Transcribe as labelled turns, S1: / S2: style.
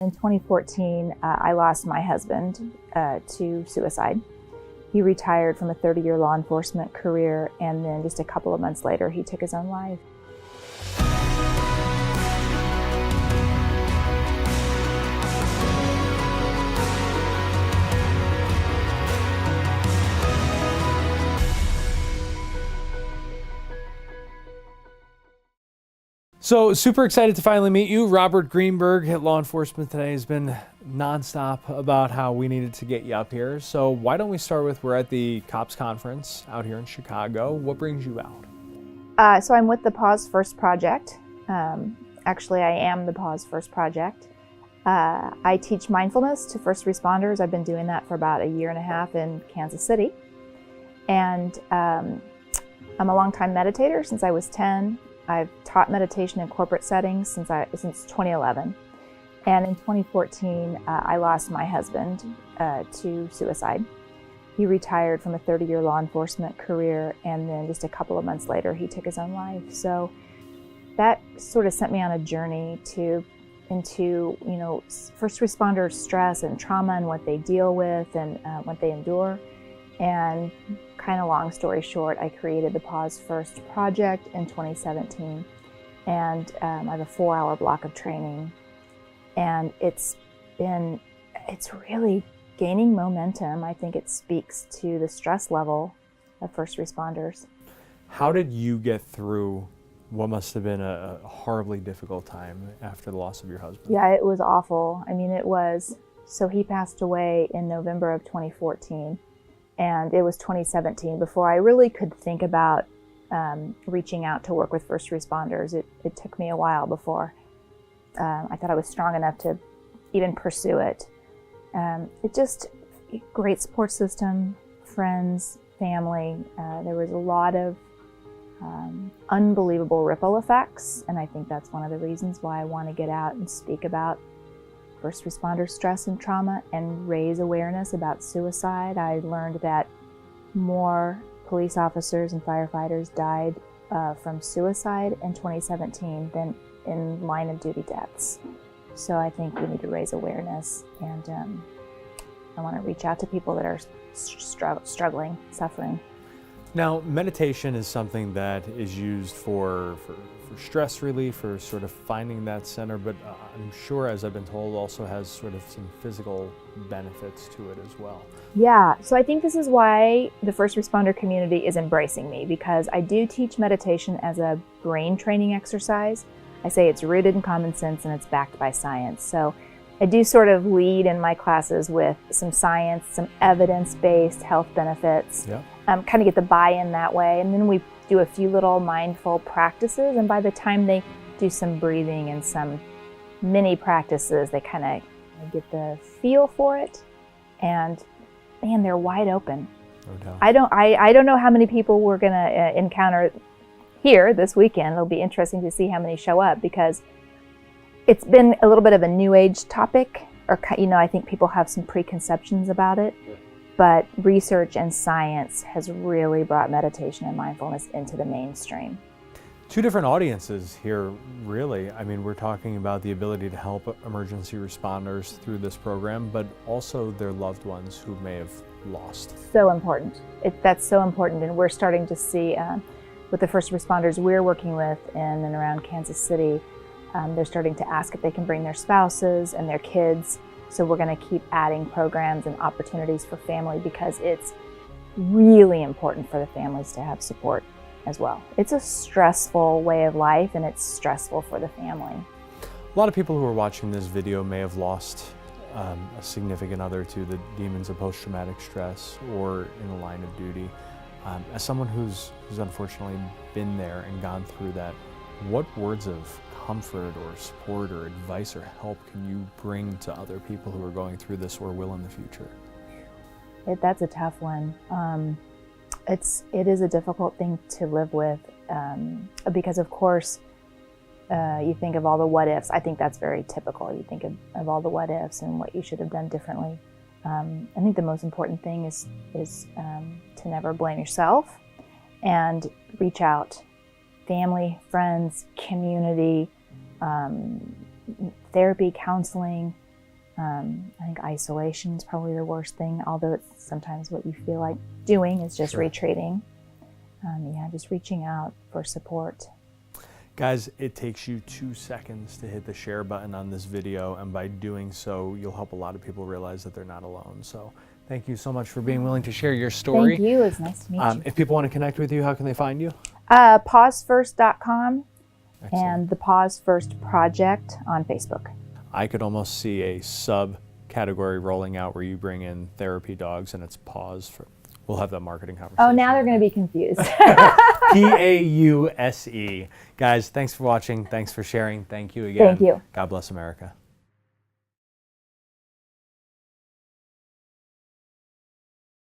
S1: In 2014, I lost my husband to suicide. He retired from a 30-year law enforcement career, and then just a couple of months later, he took his own life.
S2: So super excited to finally meet you. Robert Greenberg at Law Enforcement Today has been nonstop about how we needed to get you up here. So why don't we start with, we're at the COPS conference out here in Chicago. What brings you out?
S1: So I'm with the Pause First Project. Actually, I am the Pause First Project. I teach mindfulness to first responders. I've been doing that for about a year and a half in Kansas City. And I'm a longtime meditator since I was 10. I've taught meditation in corporate settings since 2011. And in 2014, I lost my husband to suicide. He retired from a 30-year law enforcement career, and then just a couple of months later, he took his own life. So that sort of sent me on a journey into first responder stress and trauma and what they deal with and what they endure. And kind of long story short, I created the Pause First Project in 2017, and I have a 4-hour block of training, and it's really gaining momentum. I think it speaks to the stress level of first responders.
S2: How did you get through what must have been a horribly difficult time after the loss of your husband?
S1: Yeah, it was awful. I mean, it was. So he passed away in November of 2014. And it was 2017 before I really could think about reaching out to work with first responders. It took me a while before I thought I was strong enough to even pursue it. Great support system, friends, family. There was a lot of unbelievable ripple effects, and I think that's one of the reasons why I want to get out and speak about first responder stress and trauma and raise awareness about suicide. I learned that more police officers and firefighters died from suicide in 2017 than in line of duty deaths. So I think we need to raise awareness, and I want to reach out to people that are struggling, suffering.
S2: Now, meditation is something that is used for stress relief, for sort of finding that center, but I'm sure, as I've been told, also has sort of some physical benefits to it as well.
S1: Yeah, so I think this is why the first responder community is embracing me, because I do teach meditation as a brain training exercise. I say it's rooted in common sense and it's backed by science. So I do sort of lead in my classes with some science, some evidence-based health benefits, kind of get the buy-in that way, and then we do a few little mindful practices, and by the time they do some breathing and some mini practices, they kind of get the feel for it, and man, they're wide open.
S2: No doubt.
S1: I don't know how many people we're going to encounter here this weekend. It'll be interesting to see how many show up, because it's been a little bit of a new age topic, or I think people have some preconceptions about it. But research and science has really brought meditation and mindfulness into the mainstream.
S2: Two different audiences here, really. I mean, we're talking about the ability to help emergency responders through this program, but also their loved ones who may have lost.
S1: So important. That's so important, and we're starting to see with the first responders we're working with in and around Kansas City, they're starting to ask if they can bring their spouses and their kids. So we're going to keep adding programs and opportunities for family, because it's really important for the families to have support as well. It's a stressful way of life, and it's stressful for the family.
S2: A lot of people who are watching this video may have lost a significant other to the demons of post-traumatic stress or in the line of duty. As someone who's unfortunately been there and gone through that, what words of comfort or support or advice or help can you bring to other people who are going through this or will in the future?
S1: That's a tough one. It is a difficult thing to live with, because of course you think of all the what ifs. I think that's very typical. You think of all the what ifs and what you should have done differently. I think the most important thing is to never blame yourself and reach out. Family, friends, community, therapy, counseling, I think isolation is probably the worst thing, although it's sometimes what you feel like doing is just
S2: Sure.
S1: retreating. Yeah, just reaching out for support.
S2: Guys, it takes you 2 seconds to hit the share button on this video, and by doing so, you'll help a lot of people realize that they're not alone. So thank you so much for being willing to share your story.
S1: Thank you. It's nice to meet you.
S2: If people want to connect with you, how can they find you?
S1: Pausefirst.com
S2: Excellent.
S1: and the Pause First Project on Facebook.
S2: I could almost see a subcategory rolling out where you bring in therapy dogs and it's pause for. We'll have that marketing conversation.
S1: Oh, now they're going to be confused.
S2: Pause. Guys, thanks for watching. Thanks for sharing. Thank you again.
S1: Thank you.
S2: God bless America.